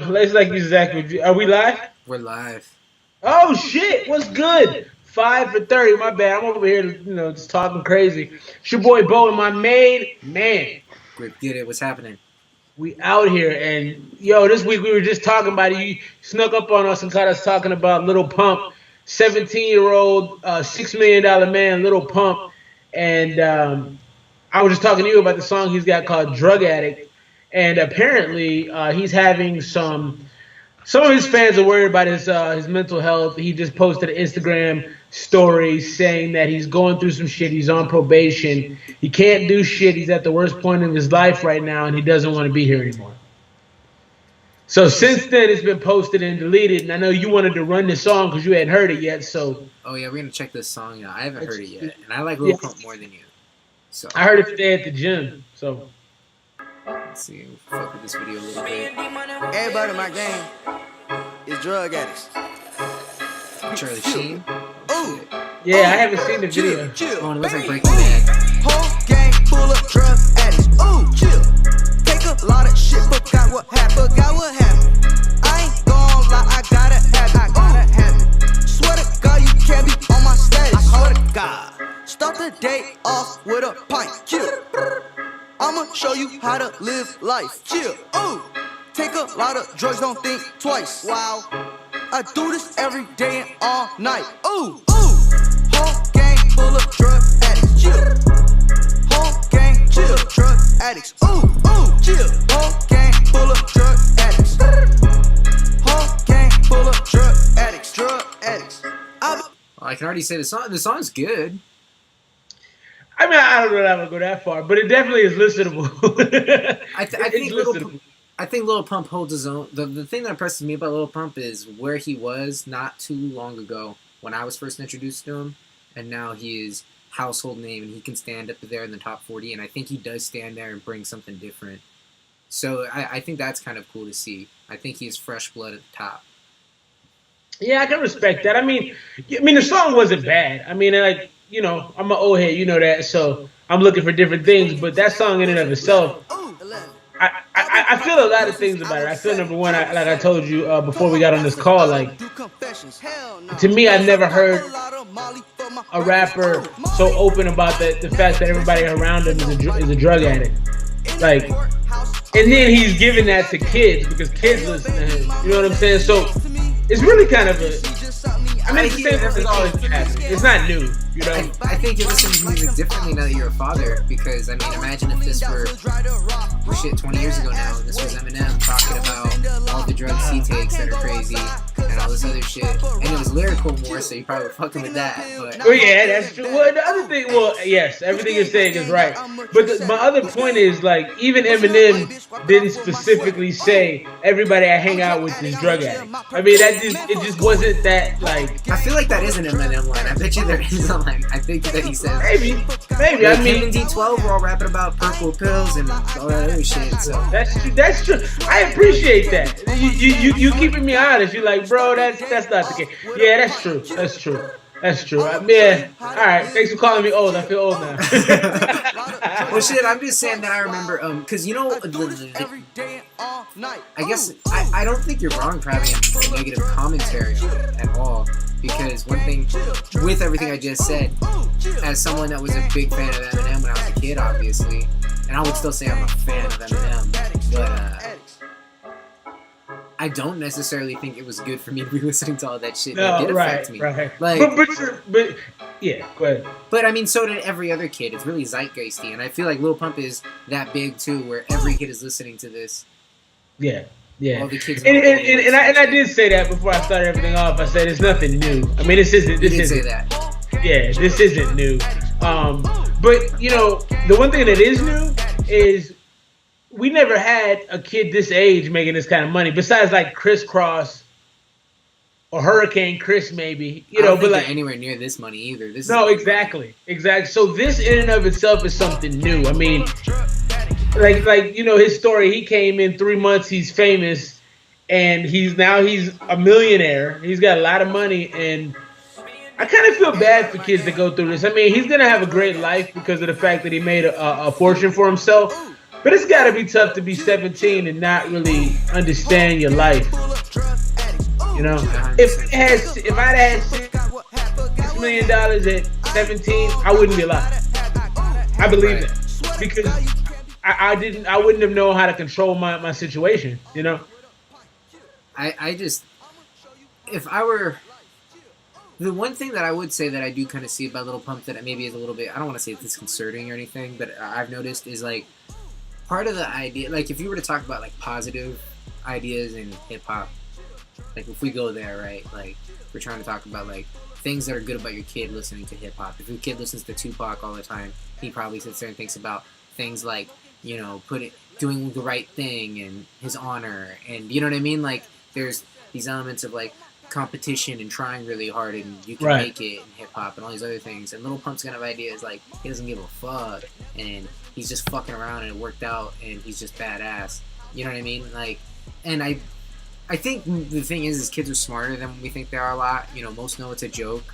Let's like exactly. Are we live? We're live. Oh shit! What's good? 5 for 30. My bad. I'm over here, just talking crazy. It's your boy Bo and my maid man. Get it. What's happening? We out here, and yo, this week we were just talking about it. You snuck up on us and caught us talking about Lil Pump, 17-year-old, $6 million man, Lil Pump, and I was just talking to you about the song he's got called "Drug Addict," and apparently he's having some of his fans are worried about his mental health. He just posted an Instagram story saying that he's going through some shit. He's on probation. He can't do shit. He's at the worst point in his life right now, and he doesn't want to be here anymore. So since then, it's been posted and deleted. And I know you wanted to run this song because you hadn't heard it yet. So oh yeah, we're gonna check this song out. I haven't heard it yet, and I like Lil Pump more than you. So I heard it today at the gym. So let's see. We'll fuck with this video a little bit. Everybody in my game is drug addicts. Charlie Sheen. Ooh. yeah, I haven't seen the video. Oh, it looks like Breaking Bad. Whole gang full of drug addicts. Ooh, chill. Take a lot of shit, forgot what happened. I ain't gon' lie, I gotta have it. Swear to God, you can't be on my status. I swear to God. Start the day off with a pint. Chill. I'ma show you how to live life. Chill. Ooh. Take a lot of drugs, don't think twice. Wow. I do this every day and all night. Ooh, ooh. Whole gang full of drug addicts. Chill. Whole gang full of drug addicts. Ooh, ooh. Chill. Whole gang full of drug addicts. Whole gang full of drug addicts. Drug addicts. I can already say the song's good. I mean, I don't know that I would go that far, but it definitely is listenable. I think Lil Pump holds his own. The thing that impresses me about Lil Pump is where he was not too long ago when I was first introduced to him, and now he is household name and he can stand up there in the top 40, and I think he does stand there and bring something different. So I think that's kind of cool to see. I think he is fresh blood at the top. Yeah, I can respect that. I mean, the song wasn't bad. I mean, like, I'm an old head, you know that, so I'm looking for different things, but that song in and of itself, I feel a lot of things about it. I feel, number one, like I told you before we got on this call, like, to me, I've never heard a rapper so open about the fact that everybody around him is a drug addict. Like, and then he's giving that to kids because kids listen to him. You know what I'm saying? So it's really kind of it's not new, I think you listen to music differently now that you're a father, because, I mean, imagine if this were, 20 years ago now, and this was Eminem talking about all the drugs he takes that are crazy, and all this other shit, and it was lyrical more, so you probably were fucking with that, but... Well, yeah, that's true. Well, the other thing, yes, everything you're saying is right, but my other point is, like, even Eminem didn't specifically say, everybody I hang out with is drug addicts. I mean, it just wasn't that, like... I feel like that is an Eminem line. I bet you there is a line. I think that he says... Maybe. Like, I mean... Him and D12 were all rapping about purple pills and all that other shit, so... That's true. I appreciate that. You keeping me honest. You're like, bro, that's not the case. Yeah, that's true. That's true. Man, all right. Thanks for calling me old. I feel old now. Well, shit, I'm just saying that I remember, because, I guess, I don't think you're wrong for having a negative commentary on it at all, because one thing, with everything I just said, as someone that was a big fan of Eminem when I was a kid, obviously, and I would still say I'm a fan of Eminem, but, I don't necessarily think it was good for me to be listening to all that shit. It did affect me. Right. Like, but yeah, go ahead. But I mean, so did every other kid. It's really zeitgeisty, and I feel like Lil Pump is that big too, where every kid is listening to this. Yeah. All the kids. And I did say that before I started everything off. I said it's nothing new. I mean, this isn't. You did say that. Yeah, this isn't new. But the one thing that is new is, we never had a kid this age making this kind of money, besides like Criss Cross or Hurricane Chris, maybe. I don't think they're anywhere near this money either. Exactly. So this in and of itself is something new. I mean, like his story. He came in 3 months. He's famous, and he's a millionaire. He's got a lot of money, and I kind of feel bad for kids that go through this. I mean, he's gonna have a great life because of the fact that he made a fortune for himself. But it's got to be tough to be 17 and not really understand your life. You know, if I'd had $6 million at 17, I wouldn't be alive. I believe that because I wouldn't have known how to control my situation. You know, I just, if I were, the one thing that I would say that I do kind of see about Lil Pump that maybe is a little bit, I don't want to say it's disconcerting or anything, but I've noticed is like part of the idea, like if you were to talk about like positive ideas in hip hop, like if we go there, right, like we're trying to talk about like things that are good about your kid listening to hip hop. If your kid listens to Tupac all the time, he probably sits there and thinks about things like, you know, doing the right thing and his honor, and you know what I mean? Like there's these elements of like competition and trying really hard and you can make it in hip hop and all these other things. And Lil Pump's kind of idea is like he doesn't give a fuck and he's just fucking around and it worked out and he's just badass. You know what I mean? Like, and I think the thing is kids are smarter than we think they are a lot. You know, most know it's a joke.